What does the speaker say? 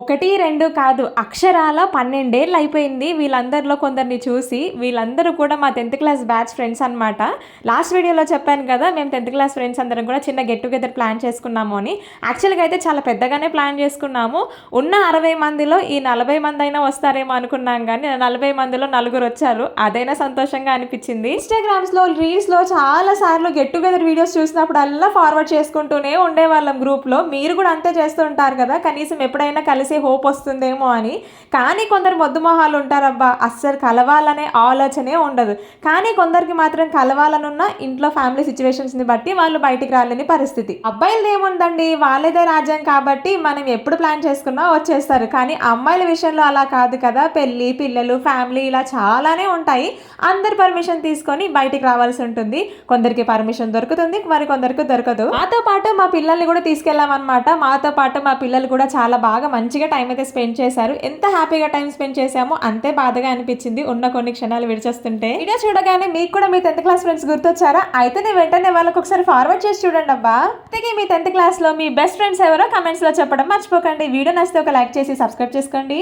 1, 2 కాదు. అక్షరాల 12 ఏళ్ళు అయిపోయింది వీళ్ళందరిలో కొందరిని చూసి. వీళ్ళందరూ కూడా మా 10థ్ క్లాస్ బ్యాచ్ ఫ్రెండ్స్ అనమాట. లాస్ట్ వీడియోలో చెప్పాను కదా! మేము 10థ్ క్లాస్ ఫ్రెండ్స్ అందరం కూడా చిన్న గెట్ టుగెదర్ ప్లాన్ చేసుకున్నాము అని. యాక్చువల్‌గా అయితే చాలా పెద్దగానే ప్లాన్ చేసుకున్నాము. ఉన్న 60 మందిలో ఈ 40 మందైనా వస్తారేమో అనుకున్నాం గానీ, 40 మందిలో నలుగురొచ్చారు. అదైనా సంతోషంగా అనిపిచ్చింది. ఇన్‌స్టాగ్రామ్స్‌లో, రీల్స్‌లో చాలా సార్లు గెట్ టుగెదర్ వీడియోస్ చూసినప్పుడల్లా ఫార్వర్డ్ చేసుకుంటూనే ఉండేవాళ్ళం గ్రూప్‌లో. మీరు కూడా అంతే చేస్తూ ఉంటారు కదా! కనీసం ఎప్పుడైనా కలిసి హోప్ వస్తుందేమో అని. కానీ కొందరు మొద్దు మొహాలు ఉంటారబ్బా! అస్సలు కలవాలనే ఆలోచనే ఉండదు. కానీ కొందరికి మాత్రం కలవాలనున్న ఇంట్లో ఫ్యామిలీ సిట్యుయేషన్స్‌ని బట్టి వాళ్ళు బయటికి రాలేని పరిస్థితి. అబ్బాయిలదేముందండి వాళ్ళదే రాజ్యం కాబట్టి మనం ఎప్పుడు ప్లాన్ చేసుకున్నా వచ్చేస్తారు. కానీ అమ్మాయిల విషయంలో అలా కాదు కదా! పెళ్లి, పిల్లలు, ఫ్యామిలీ ఇలా చాలానే ఉంటాయి. అందరి పర్మిషన్ తీసుకొని బయటికి రావాల్సి ఉంటుంది. కొందరికి పర్మిషన్ దొరుకుతుంది. మరి కొందరికి దొరకదు. మాతో పాటు మా పిల్లల్ని కూడా తీసుకెళ్ళామన్నమాట. మాతో పాటు మా పిల్లలు కూడా చాలా బాగా మంచిగా టైం అయితే స్పెండ్ చేశారు. ఎంత హ్యాపీగా టైం స్పెండ్ చేశామో అంతే బాధగా అనిపించింది ఉన్న కొన్ని క్షణాలు విడిచేస్తుంటే. వీడియో చూడగానే మీకు కూడా మీ 10th క్లాస్ ఫ్రెండ్స్ గుర్తొచ్చారా? అయితే నేను వెంటనే వాళ్ళకి ఒకసారి ఫార్వర్డ్ చేసి చూడండి అబ్బా. ఇంతకీ మీ 10th క్లాస్ లో మీ బెస్ట్ ఫ్రెండ్స్ ఎవరో కమెంట్స్ లో చెప్పడం మర్చిపోకండి. వీడియో నచ్చితే ఒక లైక్ చేసి సబ్స్క్రైబ్ చేసుకోండి.